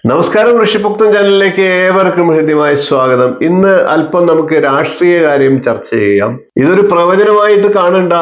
നമസ്കാരം, ഋഷിപുക്തൻ ചാനലിലേക്ക് ഏവർക്കും ഹൃദ്യമായ സ്വാഗതം. ഇന്ന് അല്പം നമുക്ക് രാഷ്ട്രീയ കാര്യം ചർച്ച ചെയ്യാം. ഇതൊരു പ്രവചനമായിട്ട് കാണണ്ട.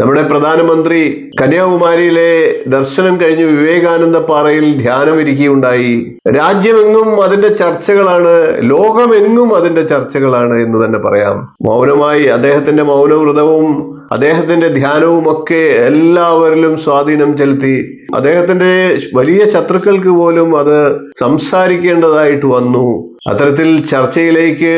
നമ്മുടെ പ്രധാനമന്ത്രി കന്യാകുമാരിയിലെ ദർശനം കഴിഞ്ഞ് വിവേകാനന്ദ പാറയിൽ ധ്യാനം ഇരിക്കുകയുണ്ടായി. രാജ്യമെങ്ങും അതിന്റെ ചർച്ചകളാണ്, ലോകമെങ്ങും അതിന്റെ ചർച്ചകളാണ് എന്ന് തന്നെ പറയാം. മൗനമായി അദ്ദേഹത്തിന്റെ മൗനവ്രതവും അദ്ദേഹത്തിന്റെ ധ്യാനവും ഒക്കെ എല്ലാവരിലും സ്വാധീനം ചെലുത്തി. അദ്ദേഹത്തിന്റെ വലിയ ശത്രുക്കൾക്ക് പോലും അത് സംസാരിക്കേണ്ടതായിട്ട് വന്നു. അത്തരത്തിൽ ചർച്ചയിലേക്ക്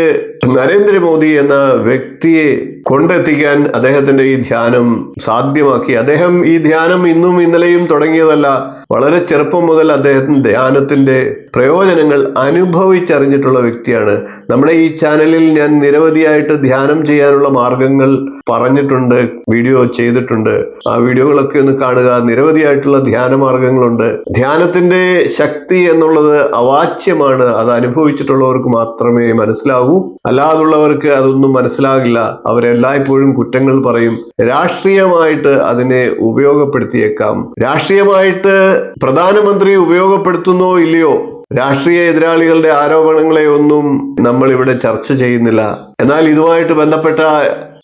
നരേന്ദ്രമോദി എന്ന വ്യക്തിയെ കൊണ്ടെത്തിക്കാൻ അദ്ദേഹത്തിന്റെ ഈ ധ്യാനം സാധ്യമാക്കി. അദ്ദേഹം ഈ ധ്യാനം ഇന്നും ഇന്നലെയും തുടങ്ങിയതല്ല. വളരെ ചെറുപ്പം മുതൽ അദ്ദേഹം ധ്യാനത്തിന്റെ പ്രയോജനങ്ങൾ അനുഭവിച്ചറിഞ്ഞിട്ടുള്ള വ്യക്തിയാണ്. നമ്മുടെ ഈ ചാനലിൽ ഞാൻ നിരവധിയായിട്ട് ധ്യാനം ചെയ്യാനുള്ള മാർഗങ്ങൾ പറഞ്ഞിട്ടുണ്ട്, വീഡിയോ ചെയ്തിട്ടുണ്ട്. ആ വീഡിയോകളൊക്കെ ഒന്ന് കാണുക. നിരവധിയായിട്ടുള്ള ധ്യാന മാർഗങ്ങളുണ്ട്. ധ്യാനത്തിന്റെ ശക്തി എന്നുള്ളത് അവാച്യമാണ്. അത് അനുഭവിച്ചിട്ടുള്ളവർക്ക് മാത്രമേ മനസ്സിലാവൂ. അല്ലാതുള്ളവർക്ക് അതൊന്നും മനസ്സിലാകില്ല. അവരെല്ലായ്പ്പോഴും കുറ്റങ്ങൾ പറയും. രാഷ്ട്രീയമായിട്ട് അതിനെ ഉപയോഗപ്പെടുത്തിയേക്കാം. രാഷ്ട്രീയമായിട്ട് പ്രധാനമന്ത്രി ഉപയോഗപ്പെടുത്തുന്നോ ഇല്ലയോ, രാഷ്ട്രീയ എതിരാളികളുടെ ആരോപണങ്ങളെ ഒന്നും നമ്മൾ ഇവിടെ ചർച്ച ചെയ്യുന്നില്ല. എന്നാൽ ഇതുമായിട്ട് ബന്ധപ്പെട്ട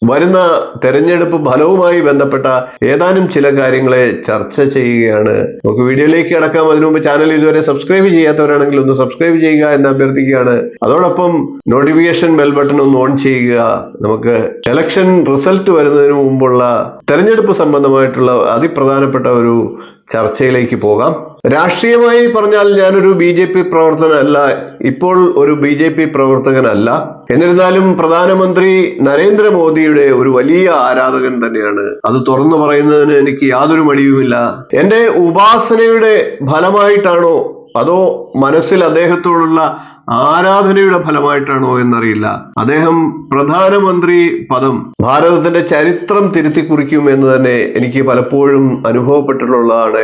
വരുന്ന തെരഞ്ഞെടുപ്പ് ഫലവുമായി ബന്ധപ്പെട്ട ഏതാനും ചില കാര്യങ്ങളെ ചർച്ച ചെയ്യുകയാണ്. നമുക്ക് വീഡിയോയിലേക്ക് കടക്കാം. അതിനു മുമ്പ് ചാനൽ ഇതുവരെ സബ്സ്ക്രൈബ് ചെയ്യാത്തവരാണെങ്കിൽ ഒന്ന് സബ്സ്ക്രൈബ് ചെയ്യുക എന്ന് അഭ്യർത്ഥിക്കുകയാണ്. അതോടൊപ്പം നോട്ടിഫിക്കേഷൻ ബെൽ ബട്ടൺ ഒന്ന് ഓൺ ചെയ്യുക. നമുക്ക് ഇലക്ഷൻ റിസൾട്ട് വരുന്നതിന് മുമ്പുള്ള തെരഞ്ഞെടുപ്പ് സംബന്ധമായിട്ടുള്ള അതിപ്രധാനപ്പെട്ട ഒരു ചർച്ചയിലേക്ക് പോകാം. രാഷ്ട്രീയമായി പറഞ്ഞാൽ ഞാനൊരു BJP പ്രവർത്തകനല്ല, ഇപ്പോൾ ഒരു BJP പ്രവർത്തകനല്ല. എന്നിരുന്നാലും പ്രധാനമന്ത്രി നരേന്ദ്രമോദിയുടെ ഒരു വലിയ ആരാധകൻ തന്നെയാണ്. അത് തുറന്നു പറയുന്നതിന് എനിക്ക് യാതൊരു മടിയുമില്ല. എന്റെ ഉപാസനയുടെ ഫലമായിട്ടാണോ അതോ മനസ്സിൽ അദ്ദേഹത്തോടുള്ള ആരാധനയുടെ ഫലമായിട്ടാണോ എന്നറിയില്ല, അദ്ദേഹം പ്രധാനമന്ത്രി പദം ഭാരതത്തിന്റെ ചരിത്രം തിരുത്തി കുറിക്കും എന്ന് തന്നെ എനിക്ക് പലപ്പോഴും അനുഭവപ്പെട്ടിട്ടുള്ളതാണ്.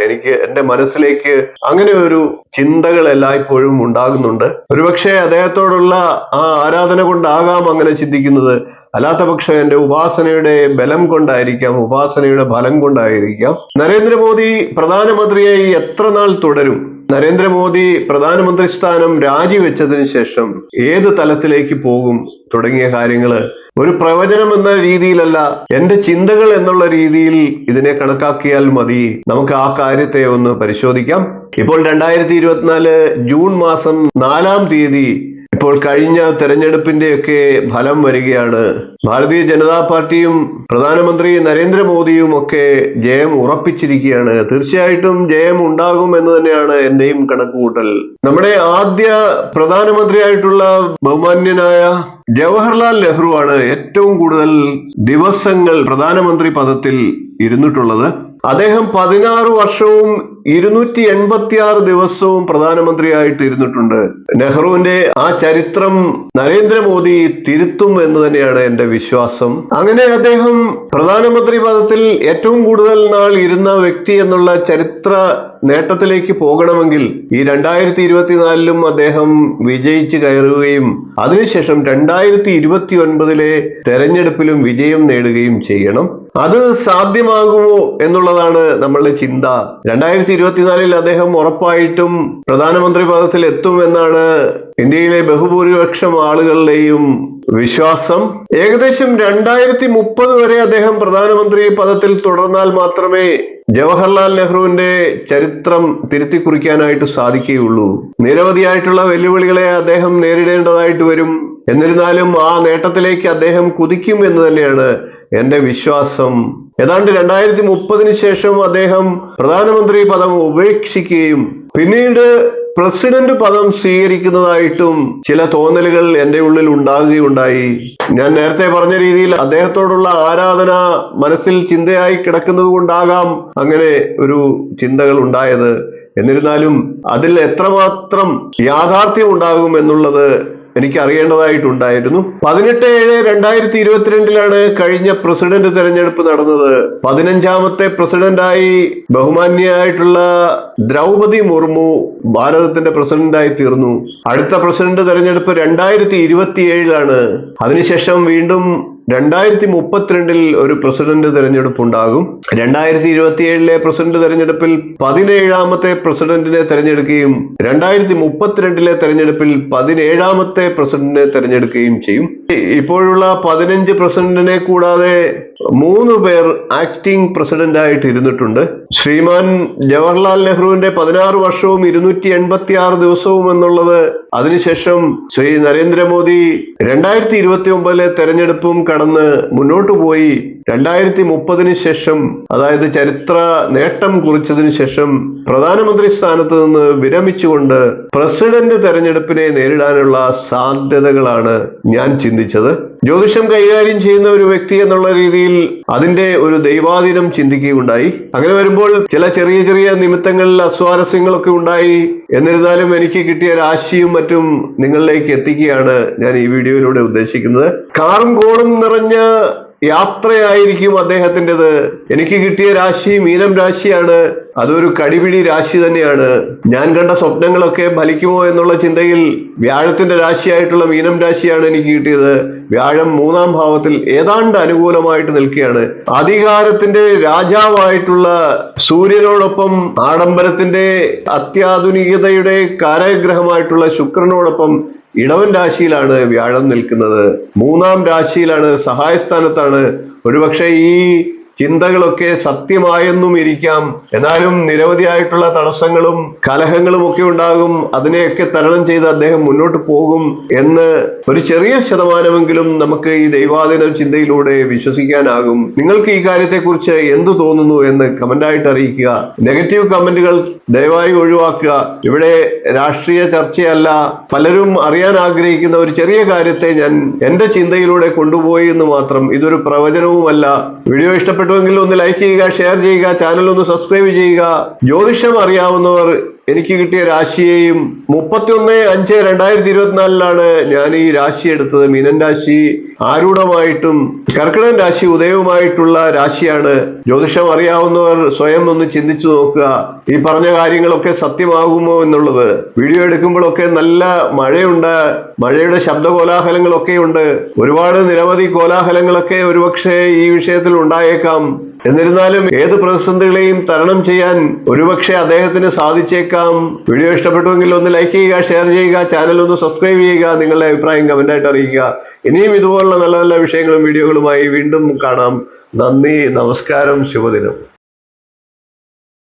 എന്റെ മനസ്സിലേക്ക് അങ്ങനെ ഒരു ചിന്തകൾ എല്ലായ്പ്പോഴും ഉണ്ടാകുന്നുണ്ട്. ഒരുപക്ഷെ അദ്ദേഹത്തോടുള്ള ആ ആരാധന കൊണ്ടാകാം അങ്ങനെ ചിന്തിക്കുന്നത്. അല്ലാത്ത പക്ഷം എന്റെ ഉപാസനയുടെ ബലം കൊണ്ടായിരിക്കാം, ഉപാസനയുടെ ഫലം കൊണ്ടായിരിക്കാം. നരേന്ദ്രമോദി പ്രധാനമന്ത്രിയായി എത്ര നാൾ തുടരും, നരേന്ദ്രമോദി പ്രധാനമന്ത്രി സ്ഥാനം രാജിവെച്ചതിന് ശേഷം ഏത് തലത്തിലേക്ക് പോകും തുടങ്ങിയ കാര്യങ്ങള് ഒരു പ്രവചനം എന്ന രീതിയിലല്ല, എന്റെ ചിന്തകൾ എന്നുള്ള രീതിയിൽ ഇതിനെ കണക്കാക്കിയാൽ മതി. നമുക്ക് ആ കാര്യത്തെ ഒന്ന് പരിശോധിക്കാം. ഇപ്പോൾ 2024 ജൂൺ മാസം 4-ാം തീയതി ഇപ്പോൾ കഴിഞ്ഞ തെരഞ്ഞെടുപ്പിന്റെയൊക്കെ ഫലം വരികയാണ്. ഭാരതീയ ജനതാ പാർട്ടിയും പ്രധാനമന്ത്രി നരേന്ദ്രമോദിയും ഒക്കെ ജയം ഉറപ്പിച്ചിരിക്കുകയാണ്. തീർച്ചയായിട്ടും ജയം ഉണ്ടാകും എന്ന് തന്നെയാണ് എന്റെയും കണക്കുകൂട്ടൽ. നമ്മുടെ ആദ്യ പ്രധാനമന്ത്രിയായിട്ടുള്ള ബഹുമാന്യനായ ജവഹർലാൽ നെഹ്റു ആണ് ഏറ്റവും കൂടുതൽ ദിവസങ്ങൾ പ്രധാനമന്ത്രി പദത്തിൽ ഇരുന്നിട്ടുള്ളത്. അദ്ദേഹം 16 വർഷവും 286 ദിവസവും പ്രധാനമന്ത്രിയായിട്ട് ഇരുന്നിട്ടുണ്ട്. നെഹ്റുവിന്റെ ആ ചരിത്രം നരേന്ദ്രമോദി തിരുത്തും എന്ന് തന്നെയാണ് എന്റെ വിശ്വാസം. അങ്ങനെ അദ്ദേഹം പ്രധാനമന്ത്രി പദത്തിൽ ഏറ്റവും കൂടുതൽ നാൾ ഇരുന്ന വ്യക്തി എന്നുള്ള ചരിത്ര നേട്ടത്തിലേക്ക് പോകണമെങ്കിൽ ഈ 2024 അദ്ദേഹം വിജയിച്ച് കയറുകയും അതിനുശേഷം 2029 തെരഞ്ഞെടുപ്പിലും വിജയം നേടുകയും ചെയ്യണം. അത് സാധ്യമാകുമോ എന്നുള്ളതാണ് നമ്മളുടെ ചിന്ത. 2024 അദ്ദേഹം ഉറപ്പായിട്ടും പ്രധാനമന്ത്രി പദത്തിൽ എത്തുമെന്നാണ് ഇന്ത്യയിലെ ബഹുഭൂരിപക്ഷം ആളുകളുടെയും വിശ്വാസം. ഏകദേശം 2030 വരെ അദ്ദേഹം പ്രധാനമന്ത്രി പദത്തിൽ തുടർന്നാൽ മാത്രമേ ജവഹർലാൽ നെഹ്റുവിന്റെ ചരിത്രം തിരുത്തി കുറിക്കാനായിട്ട് സാധിക്കുകയുള്ളൂ. നിരവധിയായിട്ടുള്ള വെല്ലുവിളികളെ അദ്ദേഹം നേരിടേണ്ടതായിട്ട് വരും. എന്നിരുന്നാലും ആ നേട്ടത്തിലേക്ക് അദ്ദേഹം കുതിക്കും എന്ന് തന്നെയാണ് എന്റെ വിശ്വാസം. ഏതാണ്ട് 2030 ശേഷം അദ്ദേഹം പ്രധാനമന്ത്രി പദം ഉപേക്ഷിക്കുകയും പിന്നീട് പ്രസിഡന്റ് പദം സ്വീകരിക്കുന്നതായിട്ടും ചില തോന്നലുകൾ എന്റെ ഉള്ളിൽ ഉണ്ടാകുകയുണ്ടായി. ഞാൻ നേരത്തെ പറഞ്ഞ രീതിയിൽ അദ്ദേഹത്തോടുള്ള ആരാധന മനസ്സിൽ ചിന്തയായി കിടക്കുന്നത് കൊണ്ടാകാം അങ്ങനെ ഒരു ചിന്തകൾ ഉണ്ടായത്. എന്നിരുന്നാലും അതിൽ എത്രമാത്രം യാഥാർത്ഥ്യം ഉണ്ടാകും എന്നുള്ളത് എനിക്ക് അറിയേണ്ടതായിട്ടുണ്ടായിരുന്നു. 18/7/2022 കഴിഞ്ഞ പ്രസിഡന്റ് തെരഞ്ഞെടുപ്പ് നടന്നത്. 15ാമത്തെ പ്രസിഡന്റായി ബഹുമാന്യയായിട്ടുള്ള ദ്രൗപദി മുർമു ഭാരതത്തിന്റെ പ്രസിഡന്റായി തീർന്നു. അടുത്ത പ്രസിഡന്റ് തെരഞ്ഞെടുപ്പ് 2027 അതിനുശേഷം വീണ്ടും 2032 ഒരു പ്രസിഡന്റ് തെരഞ്ഞെടുപ്പ് ഉണ്ടാകും. 2027 പ്രസിഡന്റ് തെരഞ്ഞെടുപ്പിൽ 17ാമത്തെ പ്രസിഡന്റിനെ തെരഞ്ഞെടുക്കുകയും 2032 തെരഞ്ഞെടുപ്പിൽ 17ാമത്തെ പ്രസിഡന്റിനെ തെരഞ്ഞെടുക്കുകയും ചെയ്യും. ഇപ്പോഴുള്ള 15 പ്രസിഡന്റിനെ കൂടാതെ 3 പേർ ആക്ടിംഗ് പ്രസിഡന്റ് ആയിട്ട് ഇരുന്നിട്ടുണ്ട്. ശ്രീമാൻ ജവഹർലാൽ നെഹ്റുവിന്റെ 16 വർഷവും 286 ദിവസവും എന്നുള്ളത്, അതിനുശേഷം ശ്രീ നരേന്ദ്രമോദി 2029 തെരഞ്ഞെടുപ്പും കടന്ന് മുന്നോട്ടു പോയി 2030 ശേഷം, അതായത് ചരിത്ര നേട്ടം കുറിച്ചതിന് ശേഷം പ്രധാനമന്ത്രി സ്ഥാനത്ത് നിന്ന് വിരമിച്ചുകൊണ്ട് പ്രസിഡന്റ് തെരഞ്ഞെടുപ്പിനെ നേരിടാനുള്ള സാധ്യതകളാണ് ഞാൻ ചിന്തിച്ചത്. ജ്യോതിഷം കൈകാര്യം ചെയ്യുന്ന ഒരു വ്യക്തി എന്നുള്ള രീതിയിൽ അതിന്റെ ഒരു ദൈവാധീനം ചിന്തിക്കുകയുണ്ടായി. അങ്ങനെ വരുമ്പോൾ ചില ചെറിയ ചെറിയ നിമിത്തങ്ങളിൽ അസ്വാരസ്യങ്ങളൊക്കെ ഉണ്ടായി. എന്നിരുന്നാലും എനിക്ക് കിട്ടിയ രാശിയും മറ്റും നിങ്ങളിലേക്ക് എത്തിക്കുകയാണ് ഞാൻ ഈ വീഡിയോയിലൂടെ ഉദ്ദേശിക്കുന്നത്. കാറും കോളും നിറഞ്ഞ യാത്രയായിരിക്കും അദ്ദേഹത്തിൻ്റെത്. എനിക്ക് കിട്ടിയ രാശി മീനം രാശിയാണ്. അതൊരു കടിപിടി രാശി തന്നെയാണ്. ഞാൻ കണ്ട സ്വപ്നങ്ങളൊക്കെ ഫലിക്കുമോ എന്നുള്ള ചിന്തയിൽ വ്യാഴത്തിന്റെ രാശിയായിട്ടുള്ള മീനം രാശിയാണ് എനിക്ക് കിട്ടിയത്. വ്യാഴം 3ാം ഭാവത്തിൽ ഏതാണ്ട് അനുകൂലമായിട്ട് നിൽക്കുകയാണ്. അധികാരത്തിന്റെ രാജാവായിട്ടുള്ള സൂര്യനോടൊപ്പം ആഡംബരത്തിന്റെ അത്യാധുനികതയുടെ കാരഗ്രഹമായിട്ടുള്ള ശുക്രനോടൊപ്പം ഇടവൻ രാശിയിലാണ് വ്യാഴം നിൽക്കുന്നത്. 3ാം രാശിയിലാണ്, സഹായസ്ഥാനത്താണ്. ഒരുപക്ഷെ ഈ ചിന്തകളൊക്കെ സത്യമായെന്നും ഇരിക്കാം. എന്നാലും നിരവധിയായിട്ടുള്ള തടസ്സങ്ങളും കലഹങ്ങളും ഒക്കെ ഉണ്ടാകും. അതിനെയൊക്കെ തരണം ചെയ്ത് അദ്ദേഹം മുന്നോട്ട് പോകും എന്ന് ഒരു ചെറിയ ശതമാനമെങ്കിലും നമുക്ക് ഈ ദൈവാധീന ചിന്തയിലൂടെ വിശ്വസിക്കാനാകും. നിങ്ങൾക്ക് ഈ കാര്യത്തെക്കുറിച്ച് എന്തു തോന്നുന്നു എന്ന് കമന്റായിട്ട് അറിയിക്കുക. നെഗറ്റീവ് കമന്റുകൾ ദയവായി ഒഴിവാക്കുക. ഇവിടെ രാഷ്ട്രീയ ചർച്ചയല്ല. പലരും അറിയാൻ ആഗ്രഹിക്കുന്ന ഒരു ചെറിയ കാര്യത്തെ ഞാൻ എന്റെ ചിന്തയിലൂടെ കൊണ്ടുപോയി എന്ന് മാത്രം. ഇതൊരു പ്രവചനവുമല്ല. വീഡിയോ ഇഷ്ടപ്പെട്ടുവെങ്കിൽ ഒന്ന് ലൈക്ക് ചെയ്യുക, ഷെയർ ചെയ്യുക, ചാനൽ ഒന്ന് സബ്സ്ക്രൈബ് ചെയ്യുക. ജ്യോതിഷം അറിയാവുന്നവർ എനിക്ക് കിട്ടിയ രാശിയെയും 31/5/2024 ഞാൻ ഈ രാശി എടുത്തത്. മീനൻ രാശി ആരൂഢമായിട്ടും കർക്കിടകൻ രാശി ഉദയവുമായിട്ടുള്ള രാശിയാണ്. ജ്യോതിഷം അറിയാവുന്നവർ സ്വയം ഒന്ന് ചിന്തിച്ചു നോക്കുക, ഈ പറഞ്ഞ കാര്യങ്ങളൊക്കെ സത്യമാകുമോ എന്നുള്ളത്. വീഡിയോ എടുക്കുമ്പോഴൊക്കെ നല്ല മഴയുണ്ട്, മഴയുടെ ശബ്ദ കോലാഹലങ്ങളൊക്കെ ഉണ്ട്. ഒരുപാട് നിരവധി കോലാഹലങ്ങളൊക്കെ ഒരുപക്ഷെ ഈ വിഷയത്തിൽ ഉണ്ടായേക്കാം. എന്നിരുന്നാലും ഏത് പ്രതിസന്ധികളെയും തരണം ചെയ്യാൻ ഒരുപക്ഷെ അദ്ദേഹത്തിന് സാധിച്ചേക്കാം. വീഡിയോ ഇഷ്ടപ്പെട്ടുവെങ്കിൽ ഒന്ന് ലൈക്ക് ചെയ്യുക, ഷെയർ ചെയ്യുക, ചാനൽ ഒന്ന് സബ്സ്ക്രൈബ് ചെയ്യുക, നിങ്ങളുടെ അഭിപ്രായം കമന്റായിട്ട് അറിയിക്കുക. ഇനിയും ഇതുപോലുള്ള നല്ല നല്ല വിഷയങ്ങളും വീഡിയോകളുമായി വീണ്ടും കാണാം. നന്ദി, നമസ്കാരം, ശുഭദിനം.